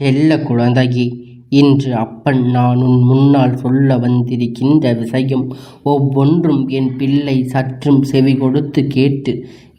செல்ல குழந்தையே, இன்று அப்பன் நான் உன் முன்னால் சொல்ல வந்திருக்கின்ற விஷயம் ஒவ்வொன்றும் என் பிள்ளை சற்றும் செவி கொடுத்து கேட்டு.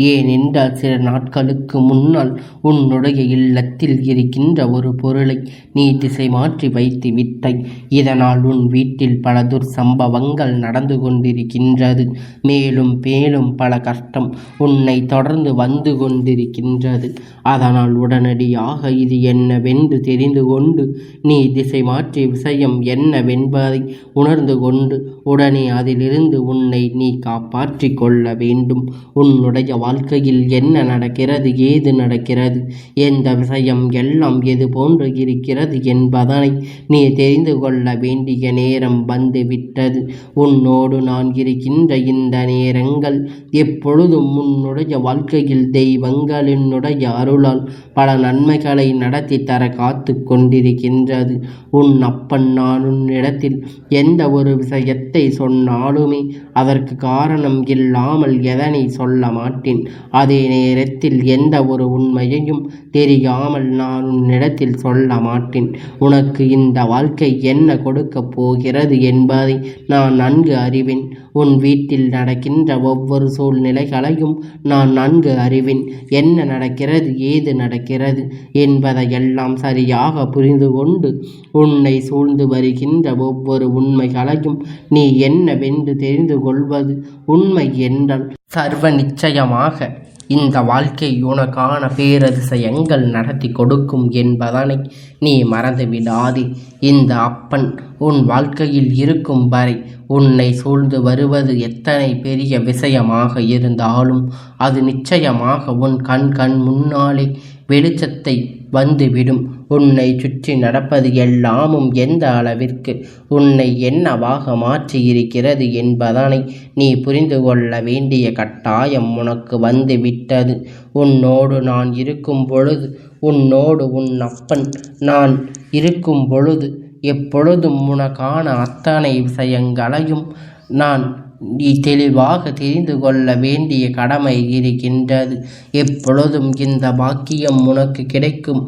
ஏனென்றால் சில நாட்களுக்கு முன்னால் உன்னுடைய இல்லத்தில் இருக்கின்ற ஒரு பொருளை நீ திசை மாற்றி வைத்து விட்டாய். இதனால் உன் வீட்டில் பல துர்சம்பவங்கள் நடந்து கொண்டிருக்கின்றது. மேலும் மேலும் பல கஷ்டம் உன்னை தொடர்ந்து வந்து கொண்டிருக்கின்றது. அதனால் உடனடியாக இது என்னவென்று தெரிந்து கொண்டு நீ திசை மாற்றிய விஷயம் என்னவென்பதை உணர்ந்து கொண்டு உடனே அதிலிருந்து உன்னை நீ காப்பாற்றி கொள்ள வேண்டும். உன்னுடைய வாழ்க்கையில் என்ன நடக்கிறது, ஏது நடக்கிறது, எந்த விஷயம் எல்லாம் எது போன்று இருக்கிறது என்பதனை நீ தெரிந்து கொள்ள வேண்டிய நேரம் வந்துவிட்டது. உன்னோடு நான் இருக்கின்ற இந்த நேரங்கள் எப்பொழுதும் உன்னுடைய வாழ்க்கையில் தெய்வங்களினுடைய அருளால் பல நன்மைகளை நடத்தி தர காத்து கொண்டிருக்கின்றது. உன் அப்பன் நான் உன்னிடத்தில் எந்த ஒரு விஷயத்தை சொன்னாலுமே அதற்கு காரணம் இல்லாமல் எதனை சொல்ல மாட்டேன். அதே நேரத்தில் எந்த ஒரு உண்மையையும் தெரியாமல் நான் உன்னிடத்தில் சொல்ல மாட்டேன். உனக்கு இந்த வாழ்க்கை என்ன கொடுக்கப் போகிறது என்பதை நான் நன்கு அறிவேன். உன் வீட்டில் நடக்கின்ற ஒவ்வொரு சூழ்நிலைகளையும் நான் நன்கு அறிவேன். என்ன நடக்கிறது, ஏது நடக்கிறது என்பதையெல்லாம் சரியாக புரிந்து கொண்டு உன்னை சூழ்ந்து வருகின்ற ஒவ்வொரு உண்மைகளையும் நீ என்னவென்று தெரிந்து கொள்வது உண்மை என்றால் சர்வ நிச்சயமாக இந்த வாழ்க்கை உனக்கான பேரதிசயங்கள் நடத்தி கொடுக்கும் என்பதனை நீ மறந்துவிடாதே. இந்த அப்பன் உன் வாழ்க்கையில் இருக்கும் வரை உன்னை சூழ்ந்து வருவது எத்தனை பெரிய விஷயமாக இருந்தாலும் அது நிச்சயமாக உன் கண் முன்னாலே வெளிச்சத்தை வந்துவிடும். உன்னை சுற்றி நடப்பது எல்லாமும் எந்த அளவிற்கு உன்னை என்னவாக மாற்றியிருக்கிறது என்பதனை நீ புரிந்து கொள்ள வேண்டிய கட்டாயம் உனக்கு வந்து விட்டது. உன்னோடு நான் இருக்கும் பொழுது, உன்னோடு உன் அப்பன் நான் இருக்கும் பொழுது எப்பொழுதும் உனக்கான அத்தனை விஷயங்களையும் நான் நீ தெளிவாக தெரிந்து கொள்ள வேண்டிய கடமை இருக்கின்றது. எப்பொழுதும் இந்த பாக்கியம் உனக்கு கிடைக்கும்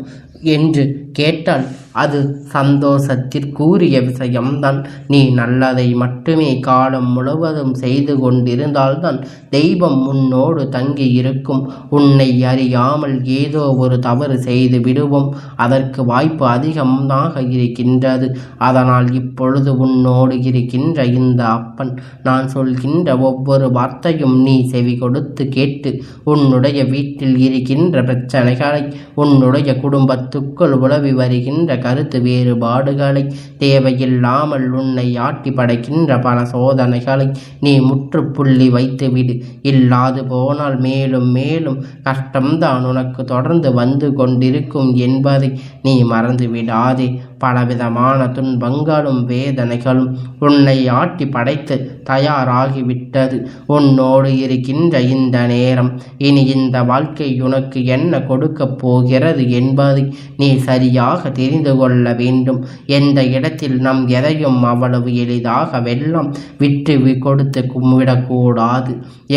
என்று கேட்டால் அது சந்தோஷத்திற்குரிய விஷயம்தான். நீ நல்லதை மட்டுமே காலம் முழுவதும் செய்து கொண்டிருந்தால்தான் தெய்வம் உன்னோடு தங்கி இருக்கும். உன்னை அறியாமல் ஏதோ ஒரு தவறு செய்து விடுவோம், அதற்கு வாய்ப்பு அதிகமாக இருக்கின்றது. அதனால் இப்பொழுது உன்னோடு இருக்கின்ற இந்த அப்பன் நான் சொல்கின்ற ஒவ்வொரு வார்த்தையும் நீ செவி கொடுத்து கேட்டு உன்னுடைய வீட்டில் இருக்கின்ற பிரச்சனைகளை, உன்னுடைய குடும்பத்துக்குள் உலவி வருகின்ற கருத்து வேறுபாடுகளை, தேவையில்லாமல் உன்னை ஆட்டி படைக்கின்ற பல சோதனைகளை நீ முற்றுப்புள்ளி வைத்துவிடு. இல்லாது போனால் மேலும் மேலும் கஷ்டம்தான் உனக்கு தொடர்ந்து வந்து கொண்டிருக்கும் என்பதை நீ மறந்து விடாதே. பலவிதமான துன்பங்களும் வேதனைகளும் உன்னை ஆட்டி படைத்து தயாராகிவிட்டது. உன்னோடு இருக்கின்ற இந்த நேரம் இனி இந்த வாழ்க்கை உனக்கு என்ன கொடுக்கப் போகிறது என்பதை நீ சரியாக தெரிந்து கொள்ள வேண்டும். எந்த இடத்தில் நம் எதையும் அவ்வளவு எளிதாக வெல்லம் விட்டு கொடுத்து விடக்கூடாது.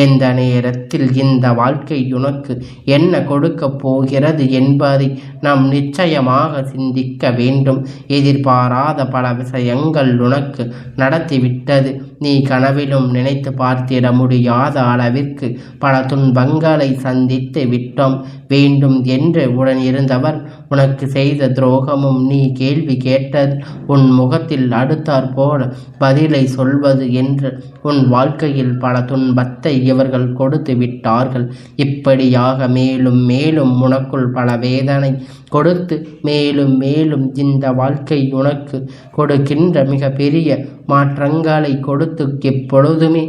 எந்த நேரத்தில் இந்த வாழ்க்கை உனக்கு என்ன கொடுக்கப் போகிறது என்பதை நாம் நிச்சயமாக சிந்திக்க வேண்டும். எதிர்பாராத பல விஷயங்கள் உனக்கு நடத்திவிட்டது. நீ கனவிலும் நினைத்து பார்த்திட முடியாத அளவிற்கு பல துன்பங்களை சந்தித்து விட்டோம். வேண்டும் என்று உடன் இருந்தவர் உனக்கு செய்த துரோகமும் நீ கேள்வி கேட்டது உன் முகத்தில் அடுத்தாற் போல பதிலை சொல்வது என்று உன் வாழ்க்கையில் பல துன்பத்தை இவர்கள் கொடுத்து விட்டார்கள். இப்படியாக மேலும் மேலும் உனக்குள் பல வேதனை கொடுத்து மேலும் மேலும் இந்த வாழ்க்கை உனக்கு கொடுக்கின்ற மிக பெரிய மாற்றங்களை கொடுத்து எப்பொழுதுமே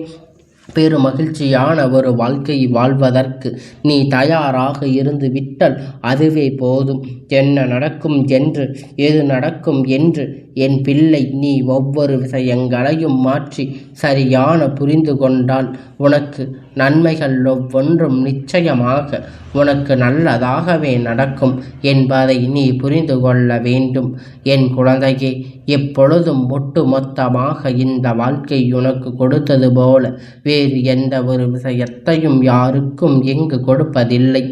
பெரும் மகிழ்ச்சியான ஒரு வாழ்க்கை வாழ்வதற்கு நீ தயாராக இருந்து விட்டால் அதுவே போதும். என்ன நடக்கும் என்று, எது நடக்கும் என்று என் பிள்ளை நீ ஒவ்வொரு விஷயங்களையும் மாற்றி சரியான புரிந்து கொண்டால் உனக்கு நன்மைகள் ஒவ்வொன்றும் நிச்சயமாக உனக்கு நல்லதாகவே நடக்கும் என்பதை நீ புரிந்து கொள்ள வேண்டும். என் குழந்தையே, எப்பொழுதும் ஒட்டு மொத்தமாக இந்த வாழ்க்கை உனக்கு கொடுத்தது போல வேறு எந்த ஒரு விஷயத்தையும் யாருக்கும் எங்கு கொடுப்பதில்லை.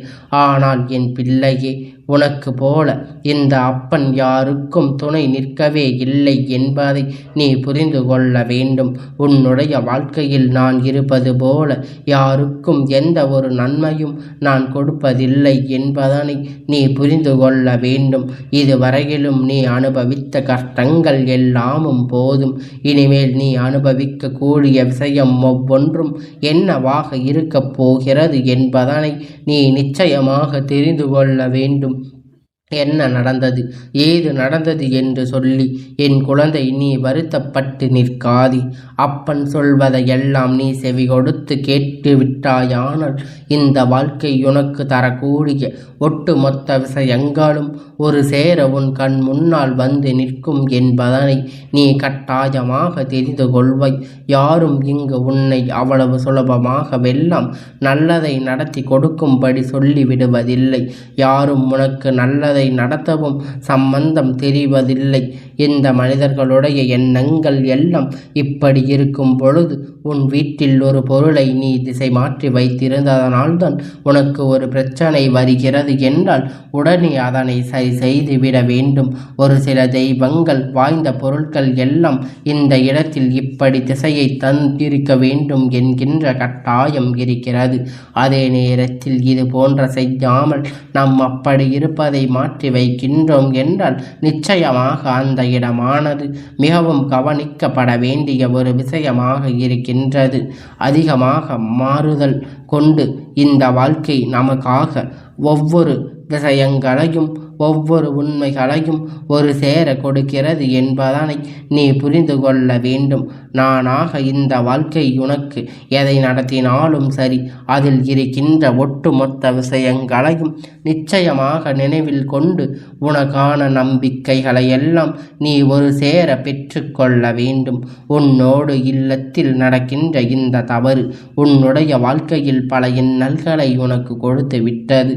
ஆனால் என் பிள்ளையே, உனக்கு போல இந்த அப்பன் யாருக்கும் துணை நிற்கவே இல்லை என்பதை நீ புரிந்து கொள்ள வேண்டும். உன்னுடைய வாழ்க்கையில் நான் இருப்பது போல யாருக்கும் எந்த ஒரு நன்மையும் நான் கொடுப்பதில்லை என்பதனை நீ புரிந்து கொள்ள வேண்டும். இதுவரையிலும் நீ அனுபவித்த கஷ்டங்கள் எல்லாமும் போதும். இனிமேல் நீ அனுபவிக்க கூடிய விஷயம் ஒவ்வொன்றும் என்னவாக இருக்கப் போகிறது என்பதனை நீ நிச்சயமாக தெரிந்து கொள்ள வேண்டும். என்ன நடந்தது, ஏது நடந்தது என்று சொல்லி என் குழந்தை நீ வருத்தப்பட்டு நிற்காதி. அப்பன் சொல்வதையெல்லாம் நீ செவி கொடுத்து கேட்டு விட்டாயானால் இந்த வாழ்க்கை உனக்கு தரக்கூடிய ஒட்டுமொத்த விஷயங்களும் ஒரு சேர உன் கண் முன்னால் வந்து நிற்கும் என்பதனை நீ கட்டாயமாக தெரிந்து கொள்வாய். யாரும் இங்கு உன்னை அவ்வளவு சுலபமாக வெல்லாம் நல்லதை நடத்தி கொடுக்கும்படி சொல்லிவிடுவதில்லை. யாரும் உனக்கு நல்லதை நடத்தவும் சம்பந்தம் தெரிவதில்லை. இந்த மனிதர்களுடைய எண்ணங்கள் எல்லாம் இப்படி இருக்கும் பொழுது உன் வீட்டில் ஒரு பொருளை நீ திசை மாற்றி வைத்திருந்ததனால்தான் உனக்கு ஒரு பிரச்சனை வருகிறது என்றால் உடனே அதனை சரி செய்துவிட வேண்டும். ஒரு சில தெய்வங்கள் வாய்ந்த பொருட்கள் எல்லாம் இந்த இடத்தில் இப்படி திசையை தந்திருக்க வேண்டும் என்கின்ற கட்டாயம் இருக்கிறது. அதே நேரத்தில் இது போன்ற செய்யாமல் நாம் அப்படி இருப்பதை மாற்றி வைக்கின்றோம் என்றால் நிச்சயமாக அந்த இடமானது மிகவும் கவனிக்கப்பட வேண்டிய ஒரு விஷயமாக இருக்கின்றது. அதிகமாக மாறுதல் கொண்டு இந்த வாழ்க்கை நமக்காக ஒவ்வொரு விஷயங்களையும் ஒவ்வொரு உண்மைகளையும் ஒரு சேர கொடுக்கிறது என்பதனை நீ புரிந்து கொள்ள வேண்டும். நானாக இந்த வாழ்க்கை உனக்கு எதை நடத்தினாலும் சரி அதில் இருக்கின்ற ஒட்டுமொத்த விஷயங்களையும் நிச்சயமாக நினைவில் கொண்டு உனக்கான நம்பிக்கைகளை எல்லாம் நீ ஒரு சேர பெற்றுக்கொள்ள வேண்டும். உன்னோடு இல்லத்தில் நடக்கின்ற இந்த தவறு உன்னுடைய வாழ்க்கையில் பல இன்னல்களை உனக்கு கொடுத்து விட்டது.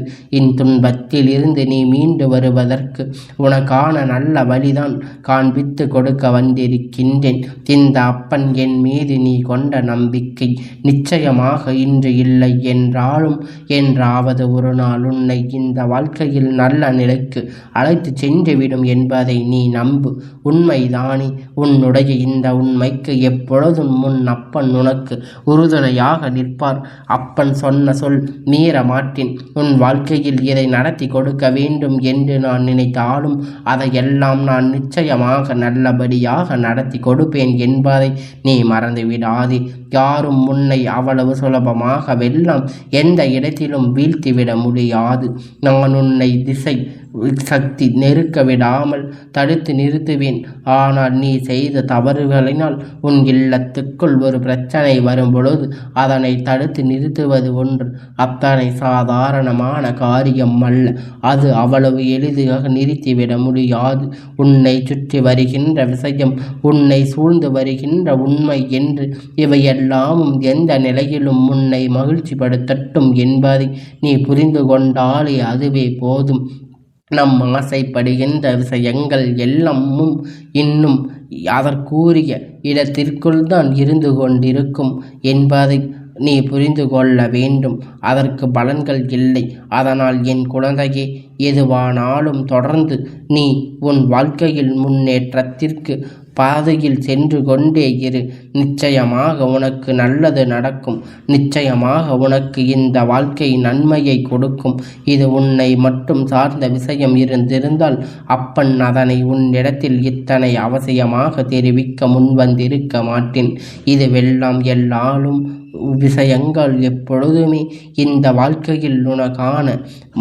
துன்பத்தில் இருந்து நீ மீண்டு வருவதற்கு உனக்கான நல்ல வழிதான் காண்பித்து கொடுக்க வந்திருக்கின்றேன். இந்த அப்பன் என் மீது நீ கொண்ட நம்பிக்கை நிச்சயமாக இன்று இல்லை என்றாலும் என்றாவது ஒரு நாள் உன்னை இந்த வாழ்க்கையில் நல்ல நிலைக்கு அழைத்து சென்றுவிடும் என்பதை நீ நம்பு. உண்மைதானே? உன்னுடைய இந்த உண்மைக்கு எப்பொழுதும் முன் அப்பன் உனக்கு உறுதுணையாக நிற்பார். அப்பன் சொன்ன சொல் மீற மாட்டேன். உன் வாழ்க்கையில் இதை நடத்தி கொடுக்க வேண்டும் என்று நான் நினைத்தாலும் அதையெல்லாம் நான் நிச்சயமாக நல்லபடியாக நடத்தி கொடுப்பேன் என்பதை நீ மறந்துவிடாதே. யாரும் உன்னை அவ்வளவு சுலபமாக வெல்லாம் எந்த இடத்திலும் வீழ்த்திவிட முடியாது. நான் உன்னை திசை சக்தி நெருக்க விடாமல் தடுத்து நிறுத்துவேன். ஆனால் நீ செய்த தவறுகளினால் உன் இல்லத்துக்குள் ஒரு பிரச்சனை வரும் பொழுது அதனை தடுத்து நிறுத்துவது ஒன்று அத்தனை சாதாரணமான காரியம் அல்ல. அது அவ்வளவு எளிதாக நிறுத்திவிட முடியாது. உன்னை சுற்றி வருகின்ற விஷயம், உன்னை சூழ்ந்து வருகின்ற உண்மை என்று இவையெல்லாமும் எந்த நிலையிலும் உன்னை மகிழ்ச்சிப்படுத்தட்டும் என்பதை நீ புரிந்து கொண்டாலே அதுவே போதும். நம் ஆசைப்படுகின்ற விஷயங்கள் எல்லாமும் இன்னும் அதற்குரிய இடத்திற்குள் தான் இருந்து கொண்டிருக்கும் என்பதை நீ புரிந்து கொள்ள வேண்டும். அதற்கு பலன்கள் இல்லை. அதனால் என் குழந்தையே, எதுவானாலும் தொடர்ந்து நீ உன் வாழ்க்கையில் முன்னேற்றத்திற்கு பாதையில் சென்று கொண்டே இரு. நிச்சயமாக உனக்கு நல்லது நடக்கும். நிச்சயமாக உனக்கு இந்த வாழ்க்கை நன்மையை கொடுக்கும். இது உன்னை மட்டும் சார்ந்த விஷயம் இருந்திருந்தால் அப்பன் அதனை உன்னிடத்தில் இத்தனை அவசியமாக தெரிவிக்க முன்வந்திருக்க மாட்டேன். இதுவெல்லாம் எல்லாரும் விஷயங்கள் எப்பொழுதுமே இந்த வாழ்க்கையில் உனக்கான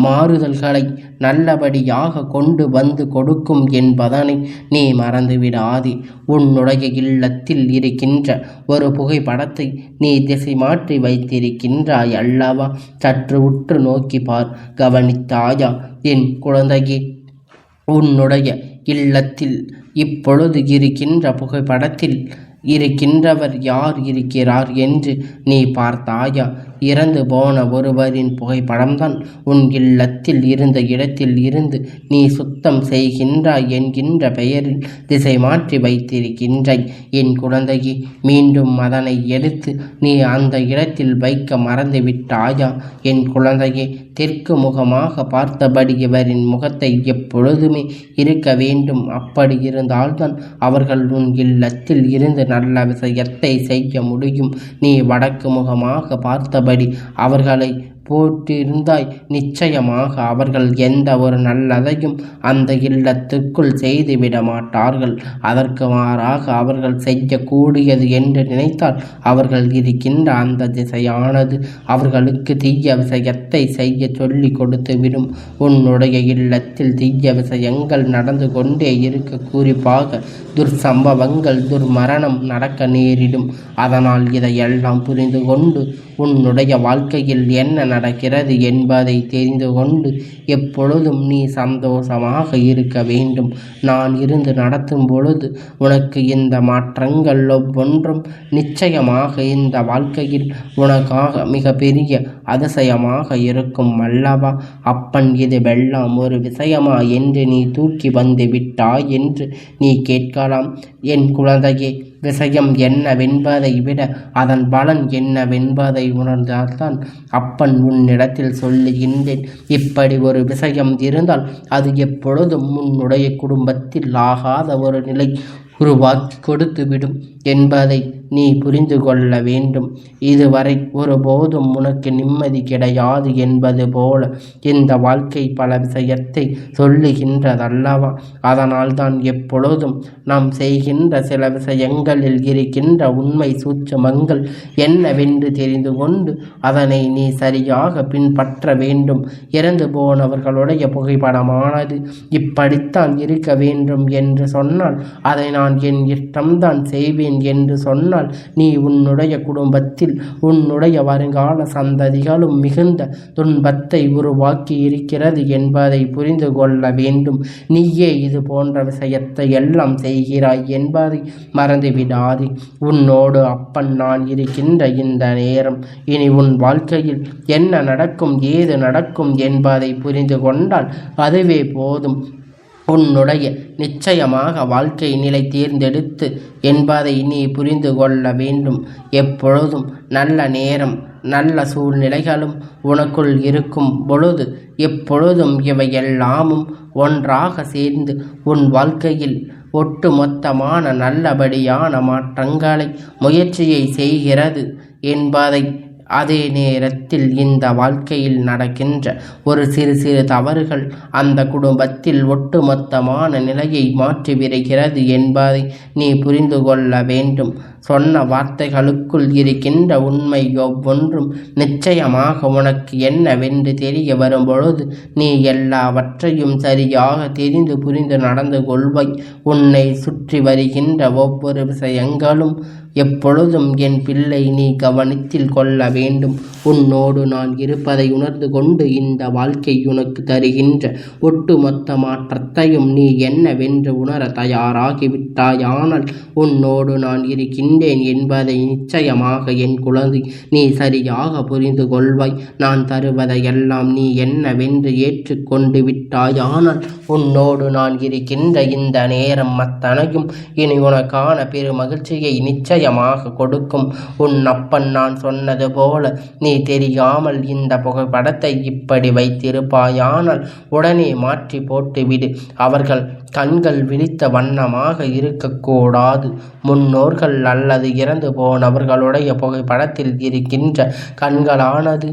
மாறுதல்களை நல்லபடியாக கொண்டு வந்து கொடுக்கும் என்பதனை நீ மறந்துவிடாதே. உன்னுடைய இல்லத்தில் இருக்கின்ற ஒரு புகைப்படத்தை நீ திசை மாற்றி வைத்திருக்கின்றாய் அல்லவா? சற்று உற்று நோக்கி பார். கவனித்தாயா என் குழந்தையே? உன்னுடைய இல்லத்தில் இப்பொழுது இருக்கின்ற புகைப்படத்தில் இருக்கின்றவர் யார் இருக்கிறார் என்று நீ பார்த்தாயா? இறந்து போன ஒருவரின் புகைப்படம்தான் உன் இல்லத்தில் இருந்த இடத்தில் இருந்து நீ சுத்தம் செய்கின்றாய் என்கின்ற பெயரில் திசை மாற்றி வைத்திருக்கின்றாய். என் குழந்தையே, மீண்டும் அதனை எடுத்து நீ அந்த இடத்தில் வைக்க மறந்து விட்டாயா? என் குழந்தையே, தெற்கு முகமாக பார்த்தபடி இவரின் முகத்தை எப்பொழுதுமே இருக்க வேண்டும். அப்படி இருந்தால்தான் அவர்கள் உன் இல்லத்தில் இருந்து நல்ல விஷயத்தை செய்ய முடியும். நீ வடக்கு முகமாக பார்த்தபடி அவர்களை போட்டிருந்தாய், நிச்சயமாக அவர்கள் எந்த ஒரு நல்லதையும் அந்த இல்லத்துக்குள் செய்துவிட மாட்டார்கள். அதற்கு மாறாக அவர்கள் செய்யக்கூடியது என்று நினைத்தால் அவர்கள் இருக்கின்ற அந்த திசையானது அவர்களுக்கு தீய விஷயத்தை செய்ய சொல்லி கொடுத்துவிடும். உன்னுடைய இல்லத்தில் தீய விஷயங்கள் நடந்து கொண்டே இருக்க, குறிப்பாக துர்சம்பவங்கள், துர்மரணம் நடக்க நேரிடும். அதனால் இதையெல்லாம் புரிந்து கொண்டு உன்னுடைய வாழ்க்கையில் என்ன நடக்கிறது என்பதை தெரிந்து கொண்டு எப்பொழுதும் நீ சந்தோஷமாக இருக்க வேண்டும். நான் இருந்து நடத்தும் பொழுது உனக்கு இந்த மாற்றங்கள் ஒவ்வொன்றும் நிச்சயமாக இந்த வாழ்க்கையில் உனக்காக மிக பெரிய அதிசயமாக இருக்கும் அல்லவா? அப்பன் இதுவெல்லாம் ஒரு விஷயமா என்று நீ தூக்கி வந்து விட்டாய் என்று நீ கேட்கலாம். என் குழந்தையே, விஷயம் என்னவென்பதை விட அதன் பலன் என்னவென்பதை உணர்ந்தால்தான் அப்பன் உன்னிடத்தில் சொல்லுகின்றேன். இப்படி ஒரு விஷயம் இருந்தால் அது எப்பொழுதும் உன்னுடைய குடும்பத்தில் ஆகாத ஒரு நிலை உருவாக்கி கொடுத்துவிடும் என்பதை நீ புரிந்து கொள்ள வேண்டும். இதுவரை ஒருபோதும் உனக்கு நிம்மதி கிடையாது என்பது போல இந்த வாழ்க்கை பல விஷயத்தை சொல்லுகின்றதல்லவா? அதனால்தான் எப்பொழுதும் நாம் செய்கின்ற சில விஷயங்களில் இருக்கின்ற உண்மை சூட்சுமங்கள் என்னவென்று தெரிந்து கொண்டு அதனை நீ சரியாக பின்பற்ற வேண்டும். இறந்து போனவர்களுடைய புகைப்படமானது இப்படித்தான் இருக்க வேண்டும் என்று சொன்னால் அதை நான் என் இஷ்டம்தான் செய்வேன் என்று சொன்னால் நீ உன்னுடைய குடும்பத்தில் உன்னுடைய வருங்கால சந்ததிகளும் மிகுந்த துன்பத்தை உருவாக்கி இருக்கிறது என்பதை புரிந்து கொள்ள வேண்டும். நீயே இது போன்ற விஷயத்தை எல்லாம் செய்கிறாய் என்பதை மறந்துவிடாதே. உன்னோடு அப்பன் நான் இருக்கின்ற இந்த நேரம் இனி உன் வாழ்க்கையில் என்ன நடக்கும், ஏது நடக்கும் என்பதை புரிந்து கொண்டால் அதுவே போதும். உன்னுடைய நிச்சயமாக வாழ்க்கை நிலை தேர்ந்தெடுத்து என்பதை நீ புரிந்து கொள்ள வேண்டும். எப்பொழுதும் நல்ல நேரம், நல்ல சூழ்நிலைகளும் உனக்குள் இருக்கும் பொழுது எப்பொழுதும் இவையெல்லாமும் ஒன்றாக சேர்ந்து உன் வாழ்க்கையில் ஒட்டுமொத்தமான நல்லபடியான மாற்றங்களை முயற்சியை செய்கிறது என்பதை, அதே நேரத்தில் இந்த வாழ்க்கையில் நடக்கின்ற ஒரு சிறு சிறு தவறுகள் அந்த குடும்பத்தில் ஒட்டுமொத்தமான நிலையை மாற்றிவிடுகிறது என்பதை நீ புரிந்து கொள்ள வேண்டும். சொன்ன வார்த்தைகளுக்குள் இருக்கின்ற உண்மை ஒவ்வொன்றும் நிச்சயமாக உனக்கு என்னவென்று தெரிய வரும்பொழுது நீ எல்லாவற்றையும் சரியாக தெரிந்து புரிந்து நடந்து கொள்வாய். உன்னை சுற்றி வருகின்ற ஒவ்வொரு விஷயங்களும் எப்பொழுதும் என் பிள்ளை நீ கவனத்தில் கொள்ள வேண்டும். உன்னோடு நான் இருப்பதை உணர்ந்து கொண்டு இந்த வாழ்க்கை உனக்கு தருகின்ற ஒட்டுமொத்த மாற்றத்தையும் நீ என்னவென்று உணர தயாராகிவிட்டாயானால் உன்னோடு நான் இருக்கின்றேன் என்பதை நிச்சயமாக என் குழந்தை நீ சரியாக புரிந்து கொள்வாய். நான் தருவதையெல்லாம் நீ என்னவென்று ஏற்றுக்கொண்டு விட்டாயானால் உன்னோடு நான் இருக்கின்ற இந்த நேரம் அத்தனையும் இனி உனக்கான பெரு மகிழ்ச்சியை நிச்சயமாக கொடுக்கும். உன் அப்பன் நான் சொன்னது போல நீ தெரியாமல் இந்த புகைப்படத்தை இப்படி வைத்திருப்பாயானால் உடனே மாற்றி போட்டுவிடு. அவர்கள் கண்கள் விழித்த வண்ணமாக இருக்கக்கூடாது. முன்னோர்கள் அல்லது இறந்து போனவர்களுடைய புகைப்படத்தில் இருக்கின்ற கண்களானது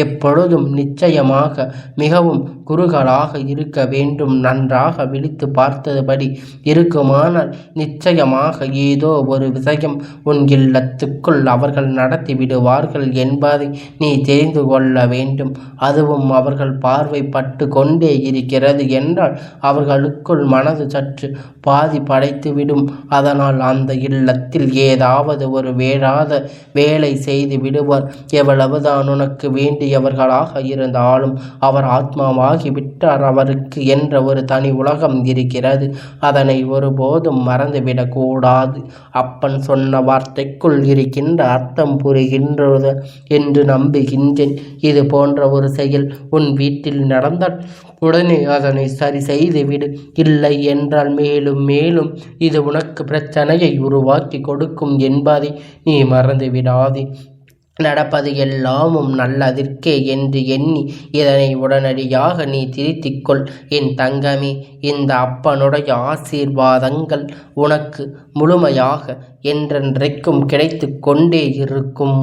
எப்பொழுதும் நிச்சயமாக மிகவும் குறுகலாக இருக்க வேண்டும். நன்றாக விழித்து பார்த்தபடி இருக்குமானால் நிச்சயமாக ஏதோ ஒரு விஷயம் உன் இல்லத்துக்குள் அவர்கள் நடத்தி விடுவார்கள் என்பதை நீ தெரிந்து கொள்ள வேண்டும். அதுவும் அவர்கள் பார்வைப்பட்டு கொண்டே இருக்கிறது என்றால் அவர்களுக்குள் மனது சற்று பாதி படைத்துவிடும். அதனால் அந்த இல்லத்தில் ஏதாவது ஒரு வேறாத வேலை செய்து விடுவார். எவ்வளவுதான் உனக்கு வேண்டியவர்களாக இருந்தாலும் அவர் ஆத்மாவாக ஆகிவிட்டார். அவருக்கு என்ற ஒரு தனி உலகம் இருக்கிறது. அதனை ஒருபோதும் மறந்துவிடக்கூடாது. அப்பன் சொன்ன வார்த்தைக்குள் இருக்கின்ற அர்த்தம் புரிகின்றது என்று நம்புகின்றேன். இது போன்ற ஒரு செயல் உன் வீட்டில் நடந்தால் உடனே அதனை சரி செய்துவிடு. இல்லை என்றால் மேலும் மேலும் இது உனக்கு பிரச்சனையை உருவாக்கி கொடுக்கும் என்பதை நீ மறந்துவிடாதே. நடப்பது எல்லாமும் நல்லதற்கே என்று எண்ணி இதனை உடனடியாக நீ திருத்திக்கொள். என் தங்கமே, இந்த அப்பனுடைய ஆசீர்வாதங்கள் உனக்கு முழுமையாக என்றென்றைக்கும் கிடைத்து கொண்டே இருக்கும்.